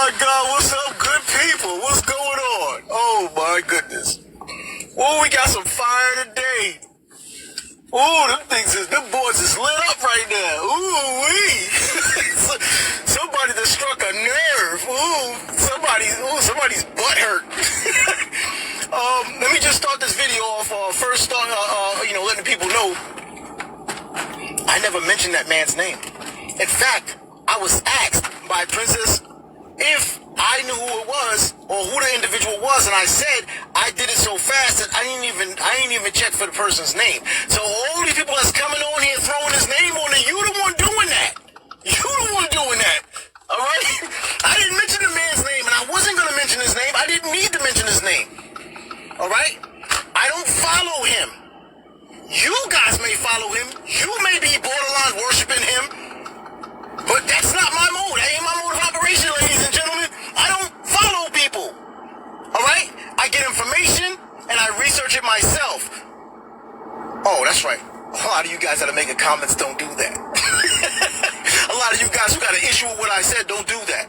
my God, what's up, good people? What's going on? Oh my goodness. Oh, we got some fire today. Oh, them boys is lit up right now. Ooh, wee. Somebody that struck a nerve. Somebody's butt hurt. Let me just start this video off. First start, letting people know I never mentioned that man's name. In fact, I was asked by Princess if I knew who it was or who the individual was, and I said I did it so fast that I didn't even check for the person's name. So all these people that's coming on here throwing his name on there, you the one doing that. You the one doing that. All right? I didn't mention the man's name, and I wasn't going to mention his name. I didn't need to mention his name. All right? I don't follow him. You guys may follow him. You may be borderline worshiping him. But that's not my mode. That ain't my mode of operation, ladies and gentlemen. I don't follow people. All right? I get information, and I research it myself. Oh, that's right. A lot of you guys that are making comments don't do that. A lot of you guys who got an issue with what I said don't do that.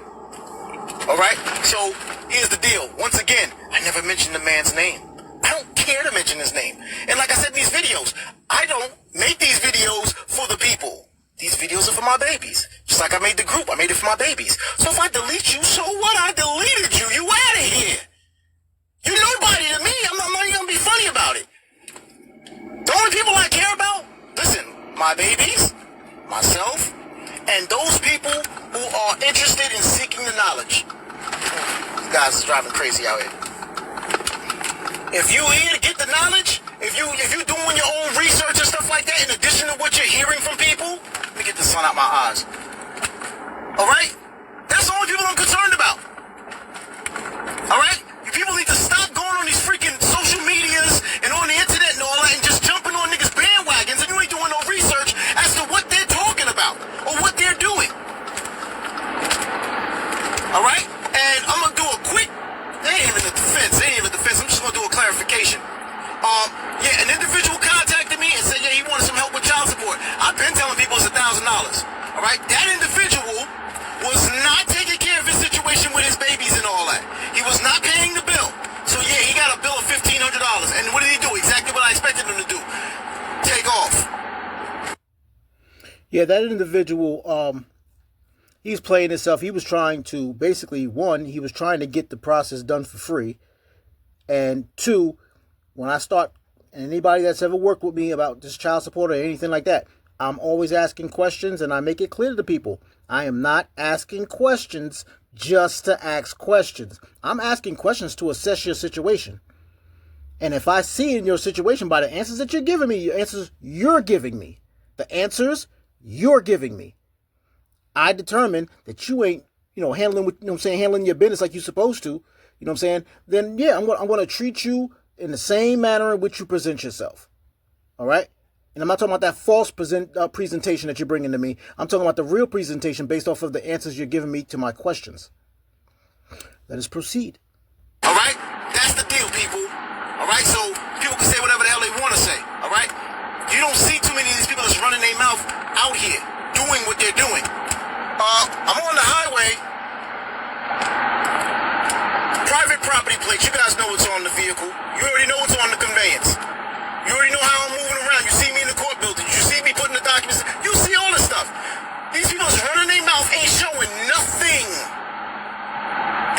All right? So here's the deal. Once again, I never mentioned the man's name. I don't care to mention his name. And like I said in these videos, I don't make these videos for the people. These videos are for my babies. Just like I made the group, I made it for my babies. So if I delete you, so what? I deleted you. You out of here. You nobody to me. I'm not even going to be funny about it. The only people I care about, listen, my babies, myself, and those people who are interested in seeking the knowledge. These guys is driving crazy out here. If you here to get the knowledge, if you doing your own research and stuff like that, in addition to what you're hearing from people, let me get the sun out my eyes. All right? That's the only people I'm concerned about. All right? You people need to stop going on these freaking social medias and on the internet and all that and just jumping on niggas' bandwagons and you ain't doing no research as to what they're talking about or what they're doing. All right? And I'm going to do a quick, they ain't even a defense. I'm just going to do a clarification. An individual contacted me and said, he wanted some help with child support. I've been telling people it's $1,000. All right? That individual was not taking care of his situation with his babies and all that. He was not paying the bill. So, he got a bill of $1,500. And what did he do? Exactly what I expected him to do. Take off. Yeah, that individual, he's playing himself. He was trying to, basically, one, he was trying to get the process done for free. And two, when I start, anybody that's ever worked with me about this child support or anything like that, I'm always asking questions and I make it clear to people. I am not asking questions just to ask questions. I'm asking questions to assess your situation. And if I see in your situation by the answers that you're giving me, the answers you're giving me, I determine that you ain't, handling your business like you're supposed to, then I'm going to treat you in the same manner in which you present yourself. All right? And I'm not talking about that false presentation that you're bringing to me. I'm talking about the real presentation based off of the answers you're giving me to my questions. Let us proceed. All right? That's the deal, people. All right? So people can say whatever the hell they want to say. All right? You don't see too many of these people that's running their mouth out here doing what they're doing. I'm on the highway. Private property plates. You guys know what's on the vehicle. You already know what's on the conveyance. You already know how I'm moving around. You see me in the court building. You see me putting the documents. You see all this stuff. These people that's running their mouth ain't showing nothing.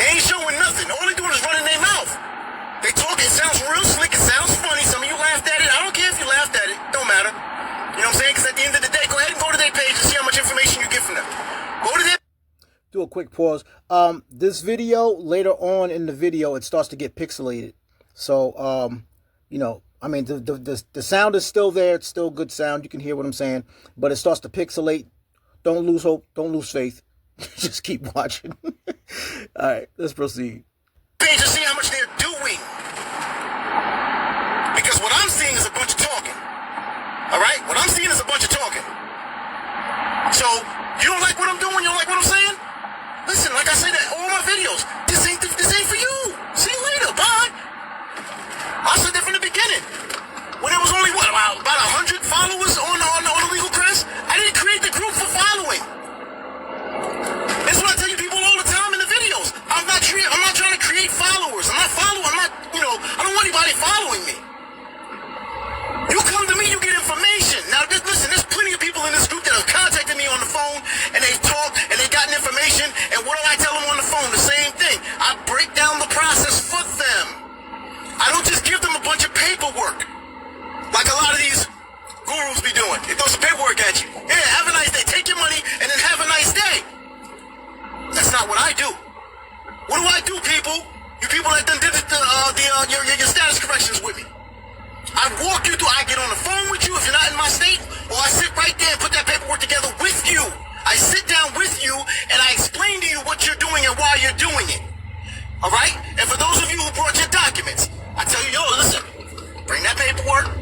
They ain't showing nothing. All they doing is running their mouth. They talk. It sounds real slick. It sounds funny. Some of you laughed at it. I don't care if you laughed at it. Don't matter. You know what I'm saying? Because at the end of the day, go ahead and go to their page and see how much information you get from them. Go to their... Do a quick pause. This video, later on in the video, it starts to get pixelated. So, the sound is still there. It's still good sound. You can hear what I'm saying. But it starts to pixelate. Don't lose hope. Don't lose faith. Just keep watching. All right, let's proceed. Page to see how much they're doing. Because what I'm seeing is a bunch of talking. All right? What I'm seeing is a bunch of talking. So, you don't like what I'm doing? You don't like what I'm saying? Listen, like I say that all my videos, this ain't for you. See you later. Bye. I said that from the beginning. When it was only, about 100 followers on the Legal Crest? I didn't create the group for following. That's what I tell you people all the time in the videos. not what I do. What do, people? You people that done did your status corrections with me. I walk you through, I get on the phone with you if you're not in my state, or I sit right there and put that paperwork together with you. I sit down with you and I explain to you what you're doing and why you're doing it. All right? And for those of you who brought your documents, I tell you, yo, listen, bring that paperwork.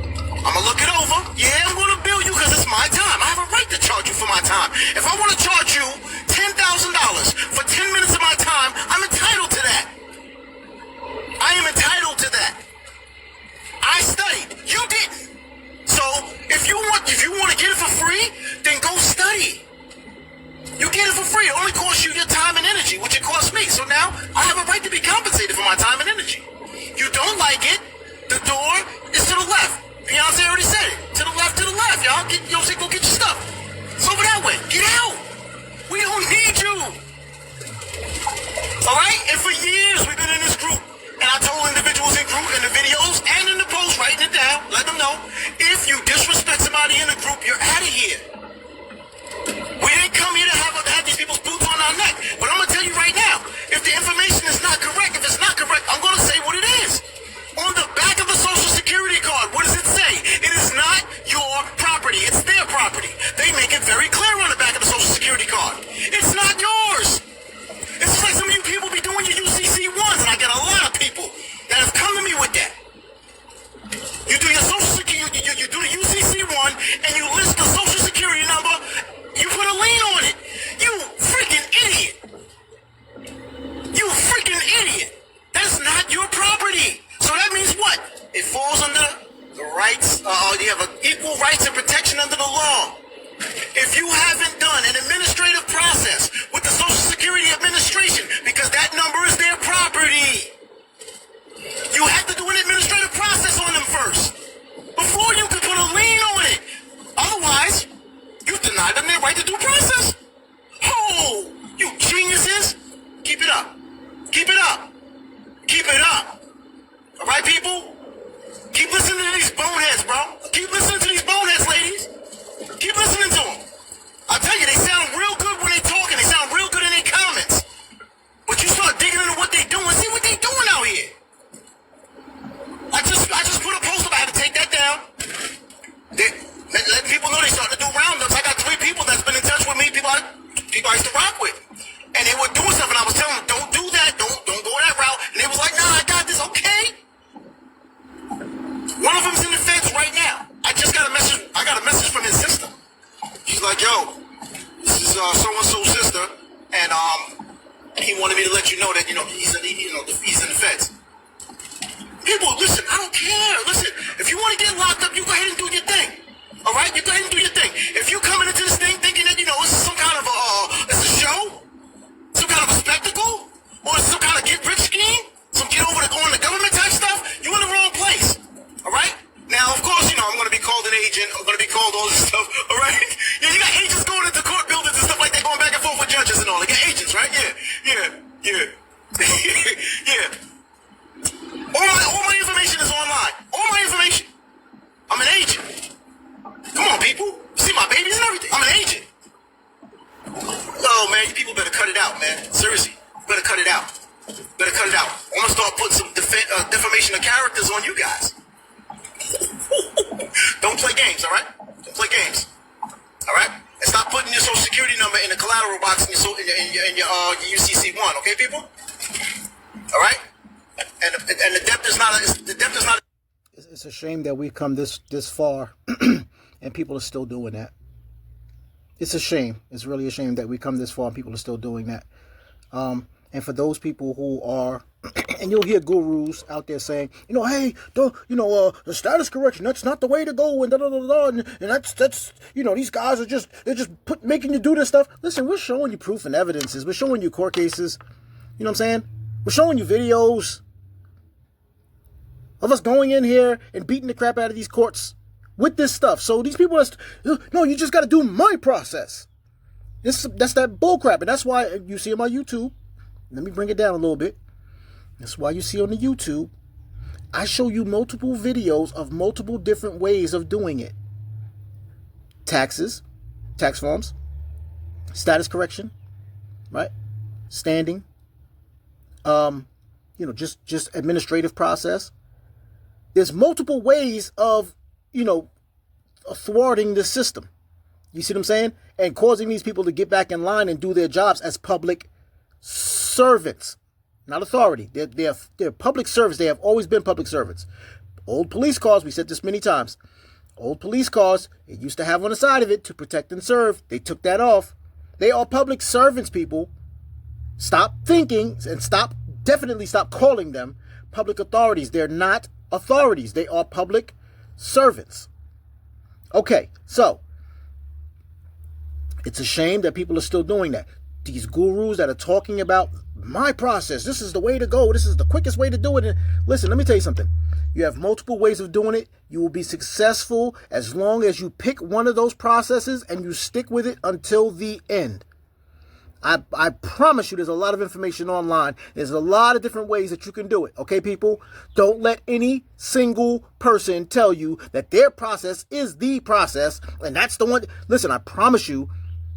I'm gonna look it over. Yeah, I'm gonna bill you because it's my time. I have a right to charge you for my time. If I want to charge you $10,000 for 10 minutes of my time, I'm entitled to that. I am entitled to that. I studied. You didn't. So if you want to get it for free, then go study. You get it for free. It only costs you your time and energy, which it costs me. So now I have a right to be compensated for my time and energy. You don't like it, the door is to the left. Beyonce already said it. To the left, y'all. Go get your stuff. It's over that way. Get out. We don't need you. All right? And for years we've been in this group. And I told individuals in group, in the videos, and in the post, writing it down, let them know, if you disrespect somebody in the group, you're out of here. We didn't come here to have these people's boots on our neck. But I'm going to tell you right now, if the information is not correct, if it's not correct, I'm going to say what it is. On the back of the Social Security card, what does it say? It is not your property. It's their property. They make it very clear on the back of the Social Security card. It's not yours. It's just like some of you people be doing your UCC ones, and I get a lot of people that have come to me with that. You do your Social Security, you do the UCC one, and you list the Social Security number. You put a lien on it. You freaking idiot. You freaking idiot. That's not your property. So that means what? It falls under the rights, you have equal rights and protection under the law. If you haven't done an administrative process with the Social Security Administration, because that number is their property, you have to do an administrative process on them first before you can put a lien on it. Otherwise, you deny them their right to due process. Oh, you geniuses. Keep it up. Keep it up. Keep it up. All right, people? Keep listening to these boneheads, bro. Keep listening to these boneheads, ladies. Keep listening to them. I tell you, they sound real good when they talk, and they sound real good in their comments. But you start digging into what they doing, see what they doing out here. I just put a post up. I had to take that down. Letting people know they starting to do roundups. I got 3 people that's been in touch with me, people I used to rock with. And they were doing stuff, and I was telling them, don't do that, don't go that route. And they was like, nah, I got this, okay? One of them's in the feds right now. I got a message from his sister. She's like, yo, this is so-and-so's sister, and he wanted me to let you know that, he's in the feds. People, listen, I don't care. Listen, if you want to get locked up, you go ahead and do your thing. All right? You go ahead and do your thing. If you coming into this thing thinking that, this is some kind of it's a show, some kind of a spectacle, or some kind of get-rich scheme, some get over on the government type stuff, you're in the wrong place. All right? Now, of course, I'm going to be called an agent. I'm going to be called all this stuff. All right? Yeah, you got agents going into court buildings and stuff like that, going back and forth with judges and all. They got agents, right? Yeah. Yeah. All my information is online. All my information. I'm an agent. Come on, people. See my babies and everything. I'm an agent. Oh, man, you people better cut it out, man. Seriously. You better cut it out. I'm going to start putting some defamation of characters on you guys. Don't play games, all right? Don't play games. All right? And stop putting your Social Security number in the collateral box in your UCC1, okay, people? All right? And the depth is not. It's a shame that we've come this far, and people are still doing that. It's a shame. It's really a shame that we come this far and people are still doing that. And for those people who are, and you'll hear gurus out there saying, hey, don't, the status correction, that's not the way to go, and and that's, these guys are they're just making you do this stuff. Listen, we're showing you proof and evidences. We're showing you court cases. You know what I'm saying? We're showing you videos of us going in here and beating the crap out of these courts with this stuff. So these people no, you just got to do my process. That's that bull crap. And that's why you see on my YouTube. Let me bring it down a little bit. That's why you see on the YouTube, I show you multiple videos of multiple different ways of doing it. Taxes, tax forms, status correction, right? standing, just administrative process. There's multiple ways of, thwarting the system. You see what I'm saying? And causing these people to get back in line and do their jobs as public servants, not authority. They're public servants. They have always been public servants. Old police cars, we said this many times. Old police cars, it used to have on the side of it to protect and serve. They took that off. They are public servants, people. Stop thinking and definitely stop calling them public authorities. They're not authorities. They are public servants. Okay, so it's a shame that people are still doing that. These gurus that are talking about my process, this is the way to go, this is the quickest way to do it. And listen, let me tell you something. You have multiple ways of doing it. You will be successful as long as you pick one of those processes and you stick with it until the end. I promise you there's a lot of information online. There's a lot of different ways that you can do it. Okay, people? Don't let any single person tell you that their process is the process and that's the one. Listen, I promise you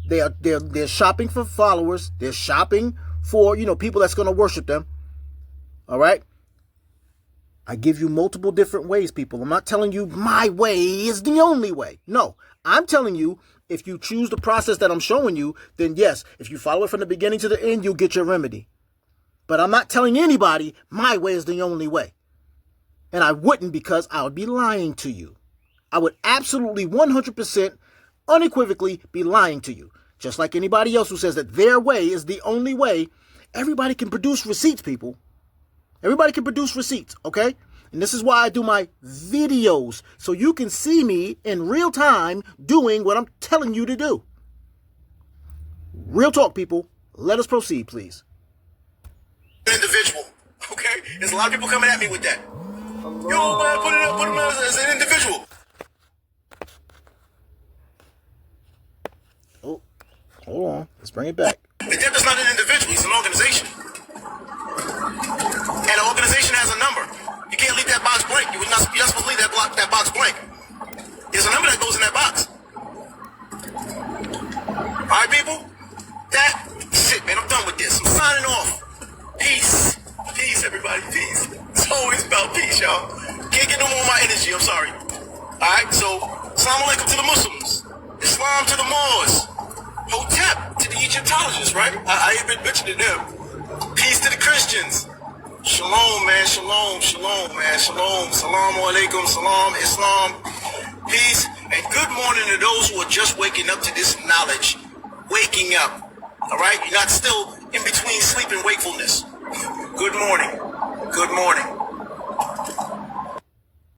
they're shopping for followers. They're shopping for, people that's going to worship them. All right? I give you multiple different ways, people. I'm not telling you my way is the only way. No, I'm telling you, if you choose the process that I'm showing you, then yes, if you follow it from the beginning to the end, you'll get your remedy. But I'm not telling anybody my way is the only way. And I wouldn't, because I would be lying to you. I would absolutely 100% unequivocally be lying to you. Just like anybody else who says that their way is the only way. Everybody can produce receipts, people. Everybody can produce receipts, okay? And this is why I do my videos, so you can see me in real time doing what I'm telling you to do. Real talk, people. Let us proceed, please. Individual, okay? There's a lot of people coming at me with that. Yo, man, put him as an individual. Oh, hold on. Let's bring it back. The devil is not an individual. He's an organization. And an organization has a number. You can't leave that box blank. You're not supposed to leave that box blank. There's a number that goes in that box. All right, people? That's it, man. I'm done with this. I'm signing off. Peace. Peace, everybody. Peace. It's always about peace, y'all. Can't get no more of my energy. I'm sorry. All right, so Assalamu alaikum to the Muslims. Islam to the Moors. Hotep to the Egyptologists, right? I ain't been mentioning them. Peace to the Christians. Shalom, man. Shalom, shalom, man. Shalom. Salamu alaikum. Salam. Islam. Peace. And good morning to those who are just waking up to this knowledge. Waking up. All right? You're not still in between sleep and wakefulness. Good morning. Good morning.